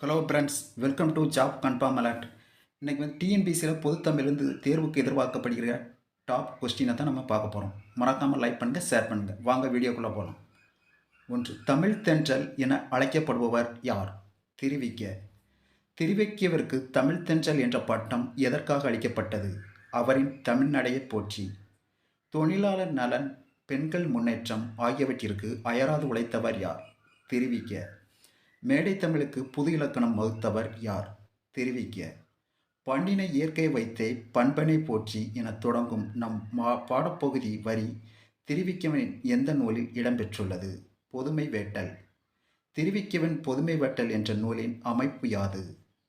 Hello friends, welcome to job confirm alert. இன்றைக்கி டிஎன்பிசியில் பொதுத்தமிழ்லேருந்து தேர்வுக்கு எதிர்பார்க்கப்படுகிற டாப் கொஸ்டினை தான் நம்ம பார்க்க போகிறோம். மறக்காமல் லைக் பண்ணுங்கள், ஷேர் பண்ணுங்கள். வாங்க வீடியோக்குள்ளே போகலாம். 1. தமிழ் தென்றல் என அழைக்கப்படுபவர் யார்? திருவிக்க. திருவிக்கியவருக்கு தமிழ் தென்றல் என்ற பட்டம் எதற்காக அளிக்கப்பட்டது? அவரின் தமிழ்நடையை போற்றி. தொழிலாளர் நலன், பெண்கள் முன்னேற்றம் ஆகியவற்றிற்கு அயராது உழைத்தவர் யார்? திருவிக்க. மேடை தமிழுக்கு புது இலக்கணம் வகுத்தவர் யார்? திருவிக்க. பண்ணினை இயற்கை வைத்தே பண்பனை போற்றி என தொடங்கும் நம் பாடப்பகுதி வரி திருவிக்கவனின் எந்த நூலில் இடம்பெற்றுள்ளது? பொதுமை வேட்டல். திருவிக்கவன் பொதுமை வேட்டல் என்ற நூலின் அமைப்பு யாது?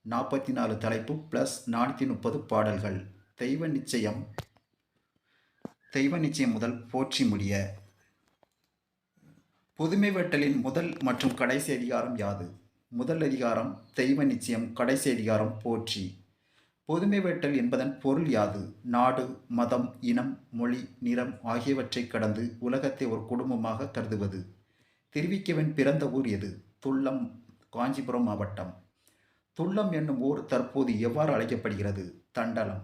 44 தலைப்பு ப்ளஸ் 430 பாடல்கள். தெய்வ நிச்சயம் முதல் போற்றி முடிய. பொதுமை வேட்டலின் முதல் மற்றும் கடைசி அதிகாரம் யாது? முதல் அதிகாரம் தெய்வ நிச்சயம், கடைசி அதிகாரம் போற்றி. பொதுமை வேட்டல் என்பதன் பொருள் யாது? நாடு, மதம், இனம், மொழி, நிறம் ஆகியவற்றை கடந்து உலகத்தை ஒரு குடும்பமாக கருதுவது. திருவிக்கவன் பிறந்த ஊர் எது? துல்லம், காஞ்சிபுரம் மாவட்டம். துல்லம் என்னும் ஊர் தற்போது எவ்வாறு அழைக்கப்படுகிறது? தண்டலம்.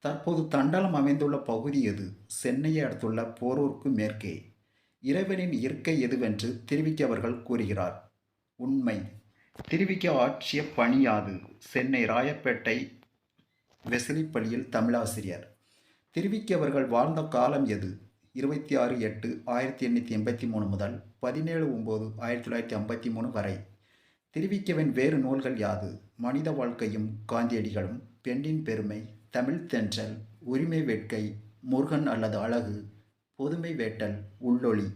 தற்போது தண்டலம் அமைந்துள்ள பகுதி எது? சென்னையை அடுத்துள்ள போரூருக்கு மேற்கே. இறைவனின் இயற்கை எதுவென்று திருவிக்க அவர்கள் கூறுகிறார்? உண்மை. திருவிக்க ஆற்றிய பணியாது? சென்னை ராயப்பேட்டை வெசிலிப்பள்ளியில் தமிழாசிரியர். திருவிக்க அவர்கள் வாழ்ந்த காலம் எது? 26/8/1883 முதல் 17/9/1953 வரை. திருவிக்கவின் வேறு நூல்கள் யாது? மனித வாழ்க்கையும் காந்தியடிகளும், பெண்ணின் பெருமை, தமிழ் தென்றல், உரிமை வேட்கை, முருகன் அல்லது அழகு, பொதுமை வேட்டல், உள்ளொளி.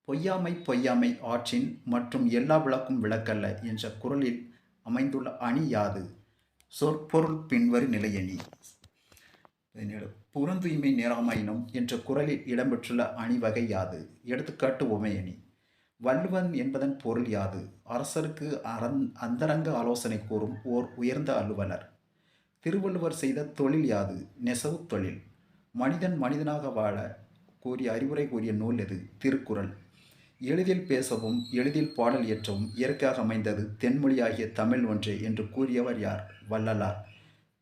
பொய்யாமை ஆற்றின் மற்றும் எல்லா விளக்கும் விளக்கல்ல என்ற குறளில் அமைந்துள்ள அணி யாது? சொற்பொருள் பின்வரு நிலையணி. புறந்தூய்மை நேராமையினும் என்ற குறளில் இடம்பெற்றுள்ள அணிவகை யாது? எடுத்துக்காட்டு உமையணி. வள்ளுவன் என்பதன் பொருள் யாது? அரசருக்கு அந்தரங்க ஆலோசனை கூறும் ஓர் உயர்ந்த அலுவலர். திருவள்ளுவர் செய்த தொழில் யாது? நெசவு தொழில். மனிதன் மனிதனாக வாழ கூறிய அறிவுரை கூறிய நூல் எது? திருக்குறள். எளிதில் பேசவும் எளிதில் பாடல் இயற்றவும் இயற்கையாக அமைந்தது தென்மொழியாகிய தமிழ் ஒன்றே என்று கூறியவர் யார்? வள்ளலார்.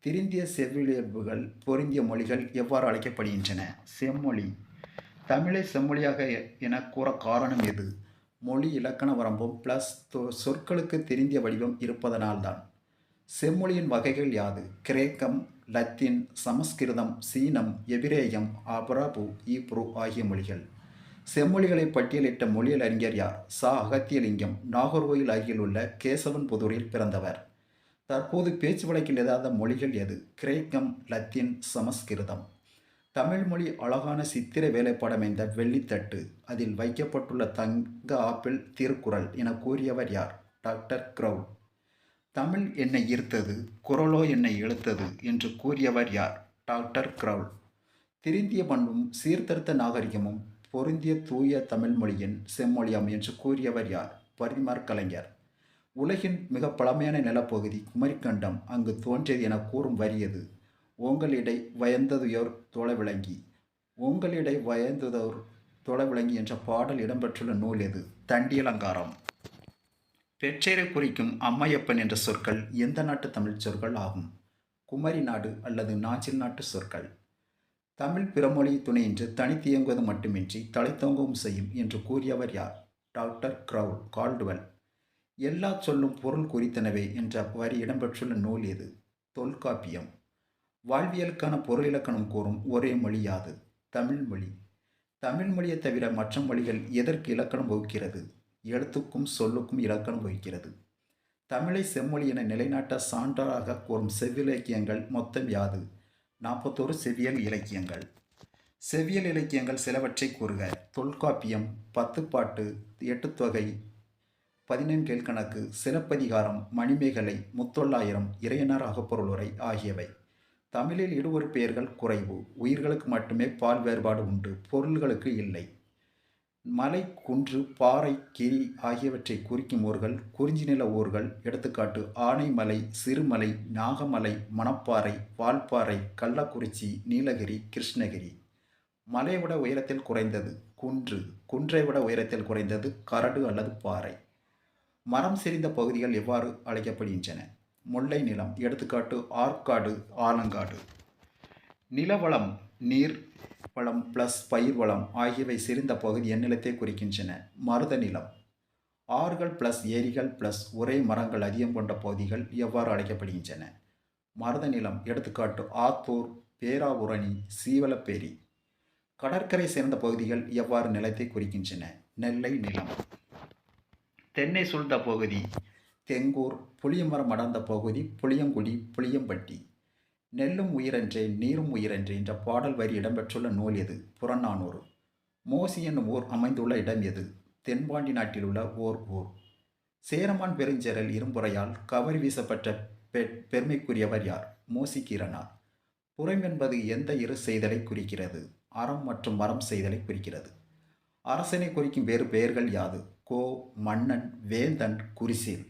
திருந்திய செவ்வியல்புகள் பொருந்திய மொழிகள் எவ்வாறு அழைக்கப்படுகின்றன? செம்மொழி. தமிழை செம்மொழியாக என கூற காரணம் எது? மொழி இலக்கண வரம்பும் ப்ளஸ் சொற்களுக்கு திருந்திய வடிவம் இருப்பதனால்தான். செம்மொழியின் வகைகள் யாது? கிரேக்கம், லத்தீன், சமஸ்கிருதம், சீனம், எபிரேயம், அபராபு, ஈப்ரு ஆகிய மொழிகள். செம்மொழிகளை பட்டியலிட்ட மொழியல் அறிஞர் யார்? சா அகத்தியலிங்கம். நாகர்கோயில் அருகில் உள்ள கேசவன் புதூரில் பிறந்தவர். தற்போது பேச்சு வழக்கில் இல்லாத மொழிகள் எது? கிரேக்கம், லத்தீன், சமஸ்கிருதம். தமிழ் மொழி அழகான சித்திர வேலைப்பாடமைந்த வெள்ளித்தட்டு, அதில் வைக்கப்பட்டுள்ள தங்க ஆப்பிள் திருக்குறள் என கூறியவர் யார்? Doctor Graul. தமிழ் என்னை ஈர்த்தது, குரலோ என்னை இழுத்தது என்று கூறியவர் யார்? Doctor Graul. திருந்திய பண்பும் சீர்திருத்த நாகரிகமும் பொருந்திய தூய தமிழ் மொழியின் செம்மொழியாம் என்று கூறியவர் யார்? பரிமார் கலைஞர். உலகின் மிக பழமையான நிலப்பகுதி குமரிக்கண்டம் அங்கு தோன்றியது என கூறும் வரியது? உங்களிடை வயந்ததுயோர் தோளவிளங்கி. உங்களிடை வயந்ததோர் தோளவிளங்கி என்ற பாடல் இடம்பெற்றுள்ள நூல் எது? தண்டியலங்காரம். பெற்றேரை குறிக்கும் அம்மையப்பன் என்ற சொற்கள் எந்த நாட்டு தமிழ் சொற்கள் ஆகும்? குமரி நாடு அல்லது நாஞ்சில் நாட்டு சொற்கள். தமிழ் பிறமொழி துணையின்றி தனித்து இயங்குவது மட்டுமின்றி தலைத்தோங்கவும் செய்யும் என்று கூறியவர் யார்? Doctor Caldwell. எல்லா சொல்லும் பொருள் குறித்தனவே என்ற வரி இடம்பெற்றுள்ள நூல் எது? தொல்காப்பியம். வாழ்வியலுக்கான பொருள் இலக்கணம் கூறும் ஒரே மொழி யாது? தமிழ் மொழி. தமிழ் மொழியை தவிர மற்ற மொழிகள் எதற்கு இலக்கணம் வகுக்கிறது? எழுத்துக்கும் சொல்லுக்கும் இலக்கணம் வகிக்கிறது. தமிழை செம்மொழி என நிலைநாட்ட சான்றாக கூறும் செவ்விலக்கியங்கள் மொத்தம் யாது? 41 செவ்வியல் இலக்கியங்கள். செவ்வியல் இலக்கியங்கள் சிலவற்றை கூறுக. தொல்காப்பியம், 10 பாட்டு, 8 தொகை, 14 கீழ்கணக்கு, சிலப்பதிகாரம், மணிமேகலை, முத்தொள்ளாயிரம், இறையனார் அகப்பொருளுரை ஆகியவை. தமிழில் இடுவொரு பெயர்கள் குறைவு. உயிர்களுக்கு மட்டுமே பால் வேறுபாடு உண்டு, பொருள்களுக்கு இல்லை. மலை, குன்று, பாறை, கிரி ஆகியவற்றை குறிக்கும் ஊர்கள் குறிஞ்சி நில ஊர்கள். எடுத்துக்காட்டு ஆனைமலை, சிறுமலை, நாகமலை, மணப்பாறை, வால்பாறை, கள்ளக்குறிச்சி, நீலகிரி, கிருஷ்ணகிரி. மலையை விட உயரத்தில் குறைந்தது குன்று. குன்றை விட உயரத்தில் குறைந்தது கரடு அல்லது பாறை. மரம் செறிந்த பகுதிகள் எவ்வாறு அழைக்கப்படுகின்றன? முல்லை நிலம், எடுத்துக்காட்டு ஆற்காடு, ஆலங்காடு. நிலவளம் நீர் வளம் ப்ளஸ் பயிர் வளம் ஆகியவை செறிந்த பகுதி எந்நிலத்தை குறிக்கின்றன. மருத நிலம். ஆறுகள் ப்ளஸ் ஏரிகள் ப்ளஸ் ஒரே மரங்கள் அதிகம் கொண்ட பகுதிகள் எவ்வாறு அழைக்கப்படுகின்றன? மருத நிலம், எடுத்துக்காட்டு ஆத்தூர், பேராவூரணி, சீவலப்பேரி. கடற்கரை சேர்ந்த பகுதிகள் எவ்வாறு நிலத்தை குறிக்கின்றன? நெல்லை நிலம். தென்னை சூழ்ந்த பகுதி தெங்கூர், புளியமரம் அடர்ந்த பகுதி புளியங்குடி, புளியம்பட்டி. நெல்லும் உயிரன்றே நீரும் உயிரன்றே என்ற பாடல் வரி இடம்பெற்றுள்ள நூல் எது? புறநானூறு. மோசி என்னும் ஊர் அமைந்துள்ள இடம் எது? தென்பாண்டி நாட்டில் உள்ள ஓர் ஊர். சேரமான் பெருஞ்செரல் இரும்புறையால் கவரி வீசப்பட்ட பெருமைக்குரியவர் யார்? மோசிகீரனார். புறம் என்பது எந்த இரு செய்தலை குறிக்கிறது? அறம் மற்றும் மரம் செய்தலை குறிக்கிறது. அரசனை குறிக்கும் வேறு பெயர்கள் யாது? கோ, மன்னன், வேந்தன், குரிசேல்.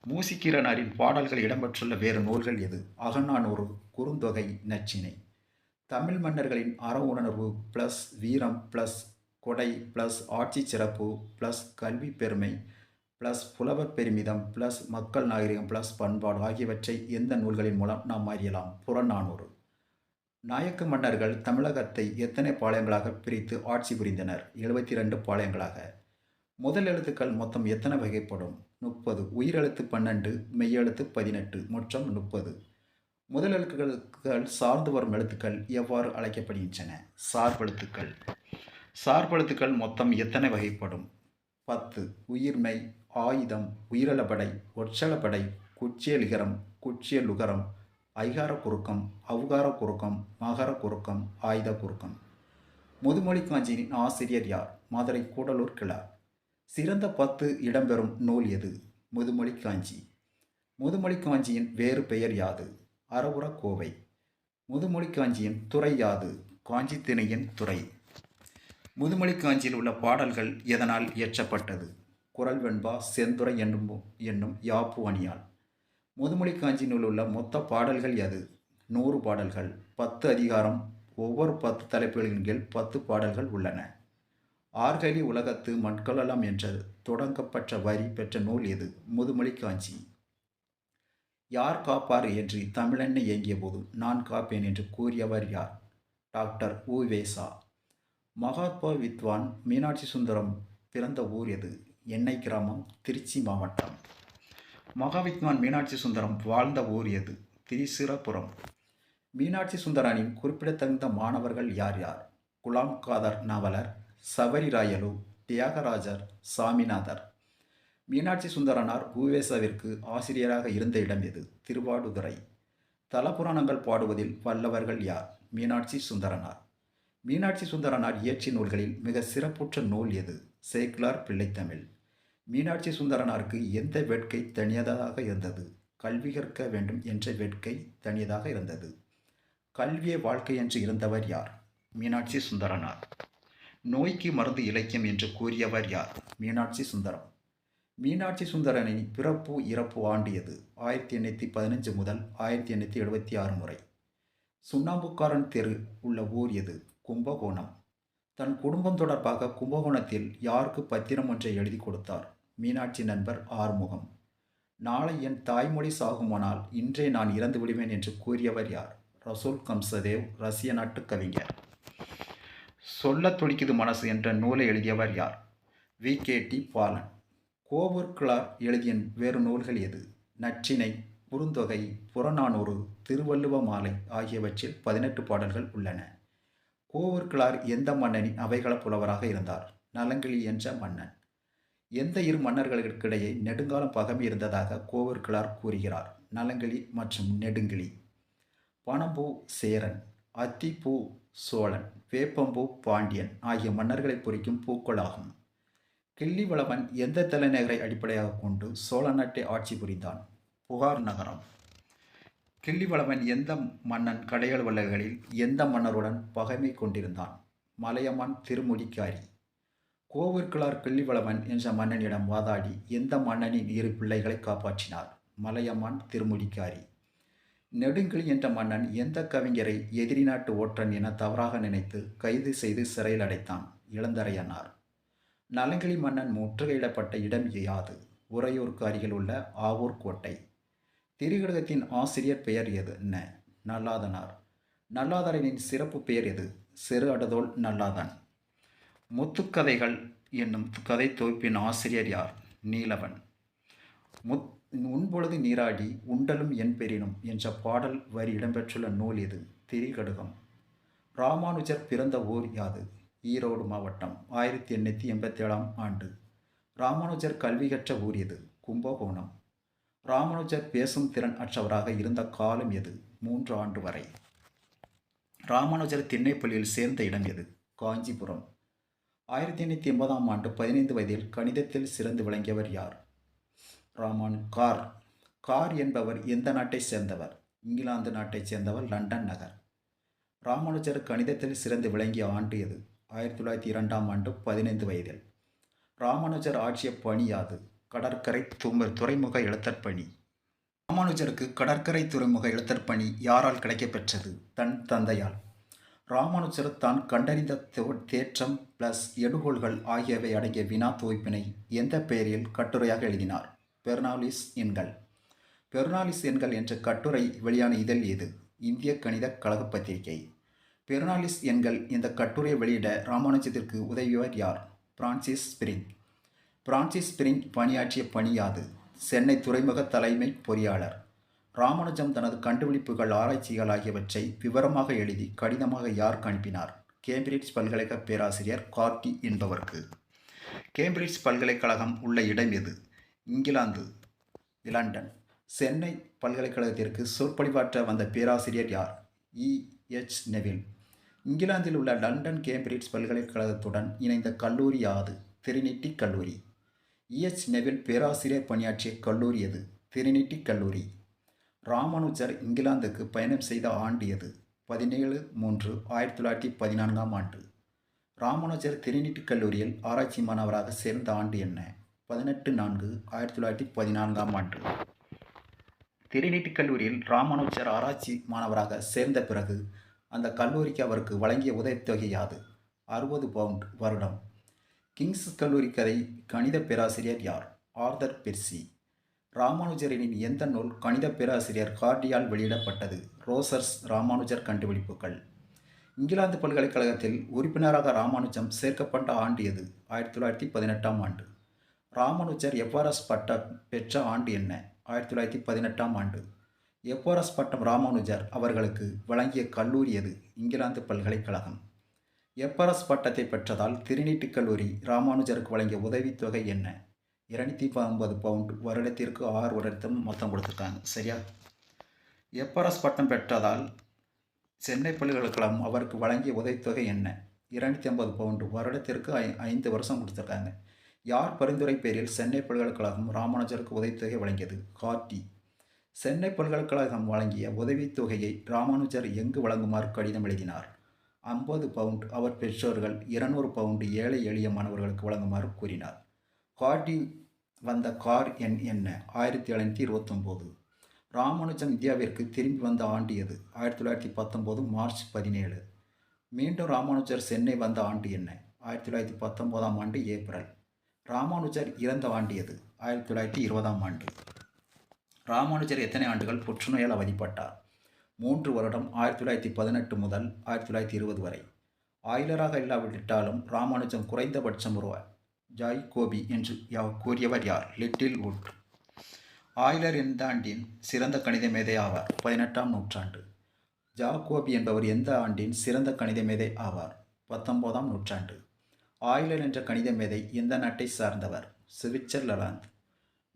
மூசிக்கீரனாரின் பாடல்கள் இடம்பெற்றுள்ள வேறு நூல்கள் எது? அகநானூறு, குறுந்தொகை, நச்சினை. தமிழ் மன்னர்களின் அற உணர்வு ப்ளஸ் வீரம் ப்ளஸ் கொடை ப்ளஸ் ஆட்சி சிறப்பு ப்ளஸ் கல்வி பெருமை ப்ளஸ் புலவர் பெருமிதம் ப்ளஸ் மக்கள் நாகரிகம் ப்ளஸ் பண்பாடு ஆகியவற்றை எந்த நூல்களின் மூலம் நாம் அறியலாம்? புறநானூறு. நாயக்க மன்னர்கள் தமிழகத்தை எத்தனை பாளையங்களாக பிரித்து ஆட்சி புரிந்தனர்? 72 பாளையங்களாக. முதல் எழுத்துக்கள் மொத்தம் எத்தனை வகைப்படும்? 30. உயிரெழுத்து 12, மெய்யெழுத்து 18, மொத்தம் 30. முதல் எழுத்துக்கள் சார்ந்து வரும் எழுத்துக்கள் எவ்வாறு அழைக்கப்படுகின்றன? சார்பெழுத்துக்கள். சார்பெழுத்துக்கள் மொத்தம் எத்தனை வகைப்படும்? 10. உயிர்மெய், ஆயுதம், உயிரளபடை, ஒற்றளபடை, குற்றியலிகரம், குற்றியலுகரம், ஐகார குறுக்கம், அவுகார குறுக்கம், மகர குறுக்கம், ஆயுத குறுக்கம். முதுமொழி காஞ்சியின் ஆசிரியர் யார்? மதுரை கூடலூர் கிழார். சிறந்த 10 இடம்பெறும் நூல் எது? முதுமொழி காஞ்சி. முதுமொழி காஞ்சியின் வேறு பெயர் யாது? அறவுர கோவை. முதுமொழி காஞ்சியின் துறை யாது? காஞ்சி திணையின் துறை. முதுமொழி காஞ்சியில் உள்ள பாடல்கள் எதனால் இயற்றப்பட்டது? குறள் வெண்பா, செந்துறை என்னும் யாப்பு அணியால். முதுமொழி காஞ்சியினுள் உள்ள மொத்த பாடல்கள் எது? 100 பாடல்கள். 10 அதிகாரம், ஒவ்வொரு 10 தலைப்புகளின் கீழ் 10 பாடல்கள் உள்ளன. ஆர்கலி உலகத்து மண்கொள்ளலாம் என்ற தொடங்கப்பட்ட வரி பெற்ற நூல் எது? முதுமொழி காஞ்சி. யார் காப்பார் என்று தமிழெண்ணை ஏங்கிய போது நான் காப்பேன் என்று கூறியவர் யார்? டாக்டர் உ.வே.சா. மகாத்மா வித்வான் மீனாட்சி சுந்தரம் பிறந்த ஊர் எது? எண்ணெய் கிராமம், திருச்சி மாவட்டம். மகாவித்வான் மீனாட்சி சுந்தரம் வாழ்ந்த ஊர் எது? திரிசிரபுரம். மீனாட்சி சுந்தரனின் குறிப்பிடத்தகுந்த மாணவர்கள் யார் யார்? குலாம் காதர் நாவலர், சபரிராயலு, தியாகராஜர், சாமிநாதர். மீனாட்சி சுந்தரனார் உவேசாவிற்கு ஆசிரியராக இருந்த இடம் எது? திருவாடுதுறை. தலபுராணங்கள் பாடுவதில் வல்லவர்கள் யார்? மீனாட்சி சுந்தரனார். மீனாட்சி சுந்தரனார் இயற்றிய நூல்களில் மிக சிறப்புற்ற நூல் எது? சேக்கிழார் பிள்ளைத்தமிழ். மீனாட்சி சுந்தரனாருக்கு எந்த வேட்கை தனியதாக இருந்தது? கல்வி கற்க வேண்டும் என்ற வேட்கை தனியதாக இருந்தது. கல்வியே வாழ்க்கை என்று இருந்தவர் யார்? மீனாட்சி சுந்தரனார். நோய்க்கு மருந்து இலக்கியம் என்று கூறியவர் யார்? மீனாட்சி சுந்தரம். மீனாட்சி சுந்தரனின் பிறப்பு இறப்பு ஆண்டு எது? 1815 முதல் 1876 முறை. சுண்ணாம்புக்காரன் தெரு உள்ள ஊர் எது? கும்பகோணம். தன் குடும்பம் தொடர்பாக கும்பகோணத்தில் யாருக்கு பத்திரம் ஒன்றை எழுதி கொடுத்தார்? மீனாட்சி நண்பர் ஆறுமுகம். நாளை என் தாய்மொழி சாகுமானால் இன்றே நான் இறந்து விடுவேன் என்று கூறியவர் யார்? ரசூல் கம்சதேவ், ரஷ்ய நாட்டு கவிஞர். சொல்ல துடிக்குது மனசு என்ற நூலை எழுதியவர் யார்? வி.கே.டி. பாலன். கோவூர் கிழார் எழுதிய வேறு நூல்கள் எது? நற்றிணை, குறுந்தொகை, புறநானூறு, திருவள்ளுவ மாலை ஆகியவற்றில் 18 பாடல்கள் உள்ளன. கோவூர் கிழார் எந்த மன்னனின் அவைகள புலவராக இருந்தார்? நலங்கிளி என்ற மன்னன். எந்த இரு மன்னர்களுக்கிடையே நெடுங்காலம் பகைமை இருந்ததாக கோவூர் கிழார் கூறுகிறார்? நலங்கிளி மற்றும் நெடுங்கிளி. பனம்பூ சேரன், அத்திப்பூ சோழன், வேப்பம்பூ பாண்டியன் ஆகிய மன்னர்களை குறிக்கும் பூக்களாகும். கிள்ளிவளவன் எந்த தலைநகரை அடிப்படையாக கொண்டு சோழ நாட்டை ஆட்சி புரிந்தான்? புகார் நகரம். கிள்ளிவளவன் எந்த மன்னன் கடையெழுவலர்களில் எந்த மன்னருடன் பகைமை கொண்டிருந்தான்? மலையமான் திருமுடிக்காரி. கோவூர் கிழார் கிள்ளிவளவன் என்ற மன்னனிடம் வாதாடி எந்த மன்னனின் 2 பிள்ளைகளை காப்பாற்றினார்? மலையமான் திருமுடிக்காரி. நெடுங்கிளி என்ற மன்னன் எந்த கவிஞரை எதிரி நாட்டு ஓற்றன் என தவறாக நினைத்து கைது செய்து சிறையில் அடைத்தான்? இளந்தரையனார். நலங்கிளி மன்னன் முற்றுகையிடப்பட்ட இடம் யாது? உறையூருக்கு அருகில் உள்ள ஆவூர் கோட்டை. திரிகடுகத்தின் ஆசிரியர் பெயர் எது என்ன? நல்லாதனார். நல்லாதனின் சிறப்பு பெயர் எது? செரு அடுதோள் நல்லாதன். முத்துக்கதைகள் என்னும் கதை தொகுப்பின் ஆசிரியர் யார்? நீலவன். உண்பொழுது நீராடி உண்டலும் என் பெறினும் என்ற பாடல் வரி இடம்பெற்றுள்ள நூல் எது? திரிகடுகம். ராமானுஜர் பிறந்த ஊர் யாது? ஈரோடு மாவட்டம். 1887 ஆண்டு. ராமானுஜர் கல்வி கற்ற ஊர் எது? கும்பகோணம். ராமானுஜர் பேசும் திறன் அற்றவராக இருந்த காலம் எது? 3 ஆண்டு வரை. ராமானுஜர் திண்ணைப்பள்ளியில் சேர்ந்த இடம் எது? காஞ்சிபுரம். 1880 ஆண்டு 15 வயதில் கணிதத்தில் சிறந்து விளங்கியவர் யார்? கார் என்பவர் எந்த நாட்டை சேர்ந்தவர்? இங்கிலாந்து நாட்டைச் சேர்ந்தவர், லண்டன் நகர். ராமானுஜர் கணிதத்தில் சிறந்து விளங்கிய ஆண்டு எது? 1902 ஆண்டு 15 வயதில். ராமானுஜர் ஆற்றிய பணி யாது? கடற்கரை துறைமுக எழுத்தற்பணி. ராமானுஜருக்கு கடற்கரை துறைமுக எழுத்தற்பணி யாரால் கிடைக்கப்பெற்றது? தன் தந்தையால். ராமானுஜர் தான் கண்டறிந்த தேற்றம் பிளஸ் எடுகோள்கள் ஆகியவை அடங்கிய வினா தொகுப்பினை எந்த பெயரில் கட்டுரையாக எழுதினார்? பெர்னாலிஸ் எண்கள். பெர்னாலிஸ் எண்கள் என்ற கட்டுரை வெளியான இதழ் எது? இந்திய கணித கழக பத்திரிகை. பெர்னாலிஸ் எண்கள் இந்த கட்டுரையை வெளியிட ராமானுஜத்திற்கு உதவியவர் யார்? Francis spring. பிரான்சிஸ் ஸ்பிரிங் பணியாற்றிய பணி யாது? சென்னை துறைமுக தலைமை பொறியாளர். ராமானுஜம் தனது கண்டுபிடிப்புகள், ஆராய்ச்சிகள் ஆகியவற்றை விவரமாக எழுதி கடிதமாக யாருக்கு அனுப்பினார்? கேம்பிரிட்ஜ் பல்கலைக்கழக பேராசிரியர் கார்டி என்பவருக்கு. கேம்பிரிட்ஜ் பல்கலைக்கழகம் உள்ள இடம் எது? இங்கிலாந்து, லண்டன். சென்னை பல்கலைக்கழகத்திற்கு சொற்பொழிவாற்ற வந்த பேராசிரியர் யார்? E.H. நெவில். இங்கிலாந்தில் உள்ள லண்டன் கேம்பிரிட்ஜ் பல்கலைக்கழகத்துடன் இணைந்த கல்லூரி யாது? டிரினிட்டி கல்லூரி. E.H. நெவில் பேராசிரியர் பணியாற்றிய கல்லூரி எது? டிரினிட்டி கல்லூரி. ராமானுஜர் இங்கிலாந்துக்கு பயணம் செய்த ஆண்டு எது? 17/3/1914 ஆண்டு. ராமானுஜர் டிரினிட்டி கல்லூரியில் ஆராய்ச்சி மாணவராக சேர்ந்த ஆண்டு என்ன? 18/4/1914 ஆண்டு. டிரினிட்டி கல்லூரியில் ராமானுஜர் ஆராய்ச்சி மாணவராக சேர்ந்த பிறகு அந்த கல்லூரிக்கு அவருக்கு வழங்கிய உதவித்தொகை யாது? 60 பவுண்ட் வருடம். கிங்ஸ் கல்லூரி கணித பேராசிரியர் யார்? Arthur Percy. ராமானுஜரின் எந்த நூல் கணித பேராசிரியர் கார்டியால் வெளியிடப்பட்டது? ரோசர்ஸ் ராமானுஜர் கண்டுபிடிப்புகள். இங்கிலாந்து பல்கலைக்கழகத்தில் உறுப்பினராக ராமானுஜம் சேர்க்கப்பட்ட ஆண்டு எது? 1918 ஆண்டு. ராமானுஜர் எவ்வாரஸ் பட்டம் பெற்ற ஆண்டு என்ன? 1918 ஆண்டு. எவ்வாரஸ் பட்டம் ராமானுஜர் அவர்களுக்கு வழங்கிய கல்லூரி எது? இங்கிலாந்து பல்கலைக்கழகம். எவ்வாரஸ் பட்டத்தை பெற்றதால் டிரினிட்டி கல்லூரி ராமானுஜருக்கு வழங்கிய உதவித்தொகை என்ன? 250 பவுண்ட் வருடத்திற்கு 6 வருடம் மொத்தம் கொடுத்துருக்காங்க. சரியா? எவ்வாரஸ் பட்டம் பெற்றதால் சென்னை பல்கலைக்கழகம் அவருக்கு வழங்கிய உதவித்தொகை என்ன? 250 பவுண்ட் வருடத்திற்கு 5 வருஷம் கொடுத்துருக்காங்க. யார் பரிந்துரை பேரில் சென்னை பல்கலைக்கழகம் ராமானுஜருக்கு உதவித்தொகை வழங்கியது? கார்டி. சென்னை பல்கலைக்கழகம் வழங்கிய உதவித்தொகையை ராமானுஜர் எங்கு வழங்குமாறு கடிதம் எழுதினார்? 50 பவுண்ட் அவர் பெற்றோர்கள், 200 பவுண்ட் ஏழை எளிய மாணவர்களுக்கு வழங்குமாறு கூறினார். கார்டி வந்த கார் எண் என்ன? 1729. ராமானுஜம் இந்தியாவிற்கு திரும்பி வந்த ஆண்டு எது? 1919 மார்ச் 17. மீண்டும் ராமானுஜர் சென்னை வந்த ஆண்டு என்ன? 1919 ஆண்டு ஏப்ரல். ராமானுஜர் இறந்த ஆண்டு எது? 1920 ஆண்டு. ராமானுஜர் எத்தனை ஆண்டுகள் புற்றுநோயால் அவதிப்பட்டார்? 3 வருடம். 1918 முதல் 1920 வரை. ஆய்லராக இல்லாவிட்டாலும் ராமானுஜம் குறைந்தபட்சம் ஒருவர் ஜாய்கோபி என்று கூறியவர் யார்? Little would. ஆய்லர் எந்த ஆண்டின் சிறந்த கணித மேதை ஆவார்? 18ஆம் நூற்றாண்டு. ஜாகோபி என்பவர் எந்த ஆண்டின் சிறந்த கணித மேதை ஆவார்? 19ஆம் நூற்றாண்டு. ஆய்லர் என்ற கணித மேதை எந்த நாட்டை சார்ந்தவர்? சுவிட்சர்லாந்து.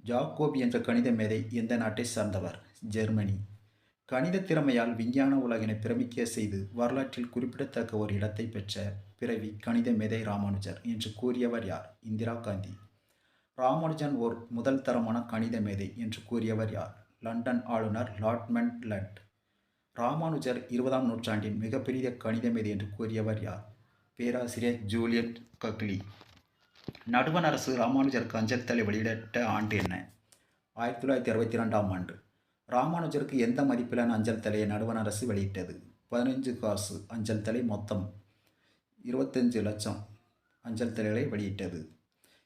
ஜாகோபி என்ற கணித மேதை எந்த நாட்டை சார்ந்தவர்? ஜெர்மனி. கணித திறமையால் விஞ்ஞான உலகினை பிரமிக்க செய்து வரலாற்றில் குறிப்பிடத்தக்க ஒரு இடத்தை பெற்ற பிறவி கணித மேதை ராமானுஜர் என்று கூறியவர் யார்? இந்திரா காந்தி. ராமானுஜன் ஓர் முதல் தரமான கணித மேதை என்று கூறியவர் யார்? லண்டன் ஆளுநர் லார்ட் மவுண்ட்லட். ராமானுஜர் 20ஆம் நூற்றாண்டின் மிகப்பெரிய கணித மேதை என்று கூறியவர் யார்? பேராசிரியர் ஜூலியன் கக்லி. நடுவண் அரசு ராமானுஜருக்கு அஞ்சல் தலை வெளியிட்ட ஆண்டு என்ன? 1962ஆம் ஆண்டு. ராமானுஜருக்கு எந்த மதிப்பிலான அஞ்சல் தலையை நடுவண் அரசு வெளியிட்டது? 15 காசு அஞ்சல் தலை. மொத்தம் 25 லட்சம் அஞ்சல் தலைகளை வெளியிட்டது.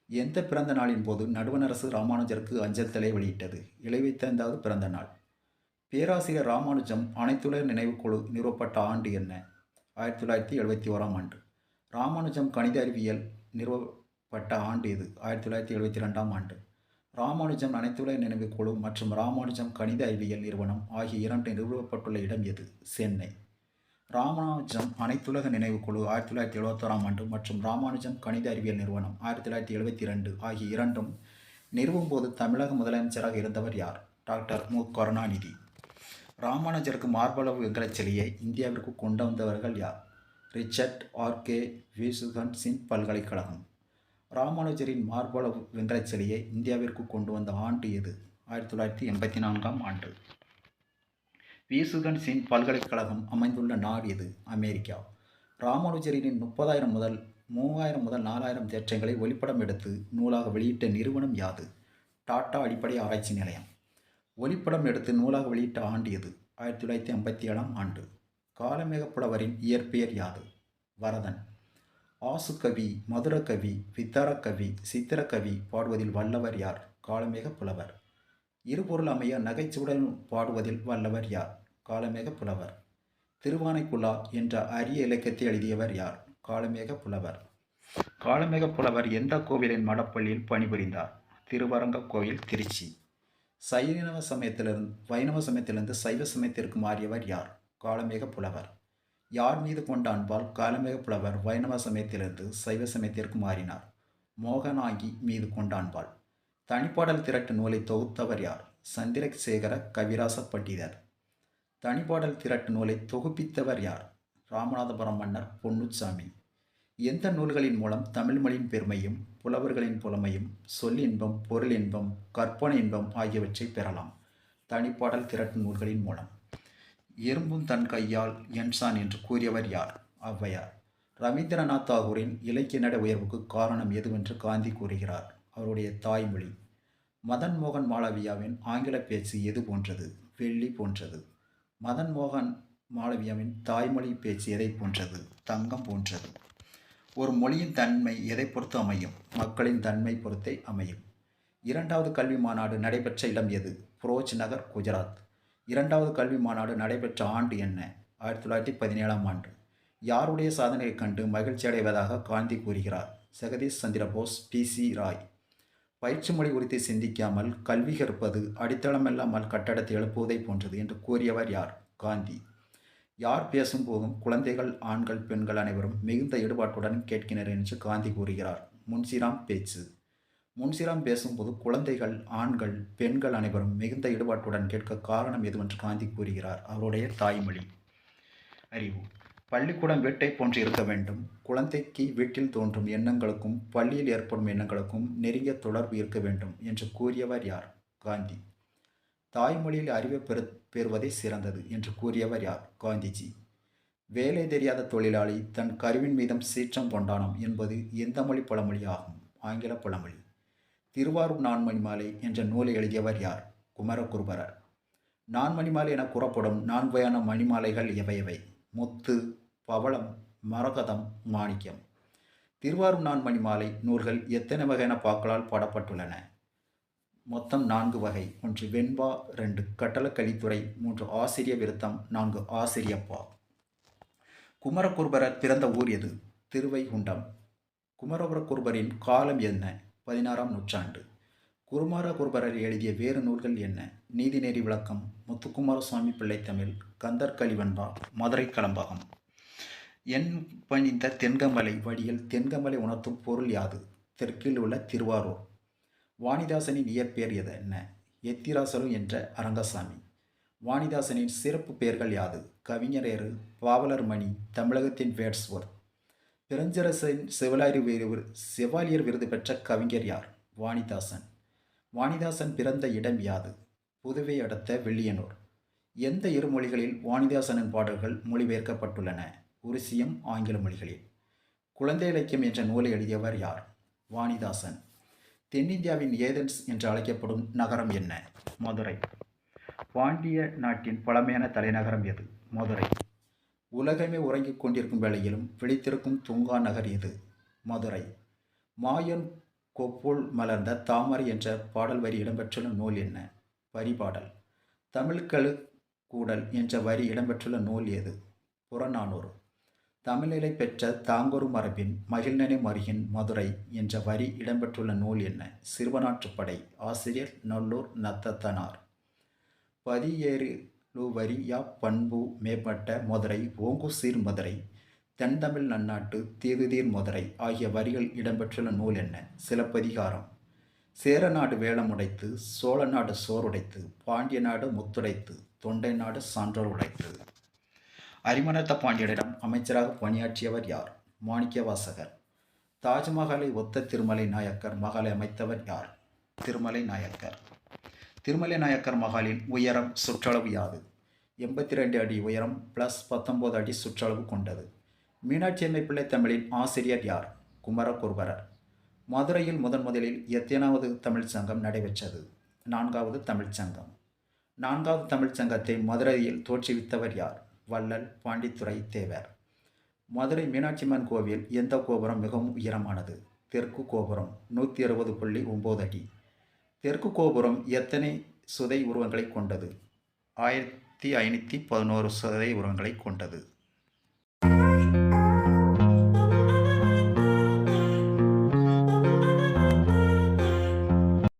எந்த பிறந்த நாளின் போது நடுவண் அரசு ராமானுஜருக்கு அஞ்சல் தலை வெளியிட்டது? 75வது பிறந்த நாள். பேராசிரியர் ராமானுஜம் அனைத்துலக நினைவுக்குழு நிறுவப்பட்ட ஆண்டு என்ன? 1971ஆம் ஆண்டு. ராமானுஜம் கணித அறிவியல் நிறுவப்பட்ட ஆண்டு எது? 1972ஆம் ஆண்டு. ராமானுஜம் அனைத்துலக நினைவுக்குழு மற்றும் ராமானுஜம் கணித அறிவியல் நிறுவனம் ஆகிய இரண்டு நிறுவப்பட்டுள்ள இடம் எது? சென்னை. ராமானுஜம் அனைத்துலக நினைவுக்குழு 1971ஆம் ஆண்டு மற்றும் ராமானுஜம் கணித அறிவியல் நிறுவனம் 1972 ஆகிய இரண்டும் நிறுவும் போது தமிழக முதலமைச்சராக இருந்தவர் யார்? டாக்டர் மு. கருணாநிதி. ராமானுஜருக்கு மார்பளவு வெங்கலச் சிலையை இந்தியாவிற்கு கொண்டு வந்தவர்கள் யார்? ரிச்சர்ட் ஆர்கே விசுகன்சின் பல்கலைக்கழகம். ராமானுஜரின் மார்பளவு வெங்கலச் சிலையை இந்தியாவிற்கு கொண்டு வந்த ஆண்டு எது? 1984ஆம் ஆண்டு. விசுகன்சின் பல்கலைக்கழகம் அமைந்துள்ள நாடு எது? அமெரிக்கா. ராமானுஜரின் 30,000 முதல் 3,000 முதல் 4,000 தேற்றங்களை ஒளிப்படம் எடுத்து நூலாக வெளியிட்ட நிறுவனம் யாது? டாடா அடிப்படை ஆராய்ச்சி நிலையம். ஒளிப்படம் எடுத்து நூலாக வெளியிட்ட ஆண்டு எது? 1957ஆம் ஆண்டு. காலமேகப் புலவரின் இயற்பெயர் யாது? வரதன். ஆசுகவி, மதுரகவி, வித்தாரகவி, சித்திரக்கவி பாடுவதில் வல்லவர் யார்? காலமேகப் புலவர். இருபொருள் அமைய நகைச்சுவுடன் பாடுவதில் வல்லவர் யார்? காலமேகப் புலவர். திருவானைக்குழா என்ற அரிய இலக்கியத்தை எழுதியவர் யார்? காலமேகப் புலவர். காலமேகப் புலவர் எந்த கோவிலின் மடப்பள்ளியில் பணிபுரிந்தார்? திருவரங்க கோவில், திருச்சி. வைணவ சமயத்திலிருந்து சைவ சமயத்திற்கு மாறியவர் யார்? காலமேகப் புலவர். யார் மீது கொண்ட அன்பால் காலமேகப் புலவர் வைணவ சமயத்திலிருந்து சைவ சமயத்திற்கு மாறினார்? மோகனாங்கி மீது கொண்ட அன்பால். தனிப்பாடல் திரட்டு நூலை தொகுத்தவர் யார்? சந்திரசேகர கவிராச பண்டிதர். தனிப்பாடல் திரட்டு நூலை தொகுப்பித்தவர் யார்? ராமநாதபுரம் மன்னர் பொன்னுச்சாமி. எந்த நூல்களின் மூலம் தமிழ் மொழியின் பெருமையும் புலவர்களின் புலமையும் சொல்லின்பம், பொருள் இன்பம், கற்பனை இன்பம் ஆகியவற்றை பெறலாம்? தனிப்பாடல் திரட்டு நூல்களின் மூலம். எறும்பும் தன் கையால் என்சான் என்று கூறியவர் யார்? ஔவையார். ரவீந்திரநாத் தாகூரின் இலக்கிய நட உயர்வுக்கு காரணம் எதுவென்று காந்தி கூறுகிறார்? அவருடைய தாய்மொழி. மதன் மோகன் மாளவியாவின் ஆங்கில பேச்சு எது போன்றது? வெள்ளி போன்றது. மதன் மோகன் மாளவியாவின் தாய்மொழி பேச்சு எதை போன்றது? தங்கம் போன்றது. ஒரு மொழியின் தன்மை எதை பொறுத்து அமையும்? மக்களின் தன்மை பொறுத்தே அமையும். இரண்டாவது கல்வி மாநாடு நடைபெற்ற இடம் எது? புரோஜ் நகர், குஜராத். இரண்டாவது கல்வி மாநாடு நடைபெற்ற ஆண்டு என்ன? 1917ஆம் ஆண்டு. யாருடைய சாதனையைக் கண்டு மகிழ்ச்சி அடைவதாக காந்தி கூறுகிறார்? ஜெகதீஷ் சந்திர போஸ், பி.சி. ராய். பயிற்சி மொழி குறித்து சிந்திக்காமல் கல்வி கற்பது அடித்தளமில்லாமல் கட்டடத்தை எழுப்புவதை போன்றது என்று கூறியவர் யார்? காந்தி. யார் பேசும் போதும் குழந்தைகள், ஆண்கள், பெண்கள் அனைவரும் மிகுந்த ஈடுபாட்டுடன் கேட்கினர் என்று காந்தி கூறுகிறார்? முன்சிராம் பேச்சு. முன்சிராம் பேசும்போது குழந்தைகள், ஆண்கள், பெண்கள் அனைவரும் மிகுந்த ஈடுபாட்டுடன் கேட்க காரணம் எதுவென்று காந்தி கூறுகிறார்? அவருடைய தாய்மொழி. அறிவு. பள்ளிக்கூடம் வீட்டை போன்று இருக்க வேண்டும். குழந்தைக்கு வீட்டில் தோன்றும் எண்ணங்களுக்கும் பள்ளியில் ஏற்படும் எண்ணங்களுக்கும் நெருங்கிய தொடர்பு இருக்க வேண்டும் என்று கூறியவர் யார்? காந்தி. தாய்மொழியில் அறிவை பெறுவதே சிறந்தது என்று கூறியவர் யார்? காந்திஜி. வேலை தெரியாத தொழிலாளி தன் கருவின் மீதும் சீற்றம் கொண்டானாம் என்பது எந்த மொழி பழமொழி ஆகும்? ஆங்கில பழமொழி. திருவாரூர் நான்மணி மாலை என்ற நூலை எழுதியவர் யார்? குமரகுருபரர். நான்மணி மாலை என கூறப்படும் 4 வகையான மணிமாலைகள் எவையவை? முத்து, பவளம், மரகதம், மாணிக்கம். திருவாரூர் நான்மணி மாலை நூல்கள் எத்தனை வகையான பாக்களால் பாடப்பட்டுள்ளன? மொத்தம் 4 வகை. 1 வெண்பா, 2 கட்டளக்கலித்துறை, 3 ஆசிரிய விருத்தம், 4 ஆசிரியப்பா. குமரகுருபரர் பிறந்த ஊர் எது? திருவைகுண்டம். குமரகுருபரின் காலம் என்ன? 16ஆம் நூற்றாண்டு. குமரகுருபரர் எழுதிய வேறு நூல்கள் என்ன? நீதிநெறி விளக்கம், முத்துக்குமாரசுவாமி பிள்ளை தமிழ், கந்தர் கலிவன்பா, மதுரை கலம்பகம். என் பணிந்த தென்கமலை வழியில் தென்கமலை உணர்த்தும் பொருள் யாது? தெற்கில் உள்ள திருவாரூர். வாணிதாசனின் இயற்பெயர் எது என்ன? எத்திராசலு என்ற அரங்கசாமி. வாணிதாசனின் சிறப்பு பெயர்கள் யாது? கவிஞரேறு, பாவலர் மணி, தமிழகத்தின் வேட்ஸ்வொர்த். பிரெஞ்சரசின் செவாலியர் விருது பெற்ற கவிஞர் யார்? வாணிதாசன். வாணிதாசன் பிறந்த இடம் யாது? புதுவை அடுத்த வில்லியனூர். எந்த இரு மொழிகளில் வாணிதாசனின் பாடல்கள் மொழிபெயர்க்கப்பட்டுள்ளன? உருசியம், ஆங்கில மொழிகளில். குழந்தை இலக்கியம் என்ற நூலை எழுதியவர் யார்? வாணிதாசன். தென்னிந்தியாவின் ஏதென்ஸ் என்று அழைக்கப்படும் நகரம் என்ன? மதுரை. பாண்டிய நாட்டின் பழமையான தலைநகரம் எது? மதுரை. உலகமே உறங்கிக் கொண்டிருக்கும் வேளையிலும் விழித்திருக்கும் தூங்கா நகர் எது? மதுரை. மாயன் கொப்புள் மலர்ந்த தாமரை என்ற பாடல் வரி இடம்பெற்றுள்ள நூல் என்ன? பரிபாடல். தமிழ்கழு கூடல் என்ற வரி இடம்பெற்றுள்ள நூல் எது? புறநானூறு. தமிழிலை பெற்ற தாங்கொரு மரபின் மகிழ்நனை மருகின் மதுரை என்ற வரி இடம்பெற்றுள்ள நூல் என்ன? சிறுவனாற்றுப்படை. ஆசிரியர் நல்லூர் நத்தத்தனார். பதியேறுவரியா பண்பு மேம்பட்ட மதுரை ஓங்குசீர் மதுரை தென்தமிழ் நன்னாட்டு தீதுதீர் மதுரை ஆகிய வரிகள் இடம்பெற்றுள்ள நூல் என்ன? சிலப்பதிகாரம். சேரநாடு வேலமுடைத்து, சோழ நாடு சோறுடைத்து, பாண்டிய நாடு முத்துடைத்து, தொண்டை நாடு சான்றோர் உடைத்து. அரிமனத்த பாண்டியனிடம் அமைச்சராக பணியாற்றியவர் யார்? மாணிக்கவாசகர். தாஜ்மஹாலை ஒத்த திருமலை நாயக்கர் மகாலை அமைத்தவர் யார்? திருமலை நாயக்கர். திருமலை நாயக்கர் மகாலின் உயரம் சுற்றளவு யாது? 82 அடி உயரம் ப்ளஸ் 19 அடி சுற்றளவு கொண்டது. மீனாட்சி அம்மை பிள்ளை தமிழின் ஆசிரியர் யார்? குமரகுருபரர். மதுரையில் முதலில் எத்தனாவது தமிழ்ச் சங்கம் நடைபெற்றது? 4வது தமிழ்ச்சங்கம். 4வது தமிழ்ச்சங்கத்தை மதுரையில் தோற்றுவித்தவர் யார்? வள்ளல் பாண்டித்துரை தேவர். மதுரை மீனாட்சியம்மன் கோவில் எந்த கோபுரம் மிகவும் உயரமானது? தெற்கு கோபுரம் 160.9 அடி. தெற்கு கோபுரம் எத்தனை சுதை உருவங்களை கொண்டது? 1511 சுதை உருவங்களை கொண்டது.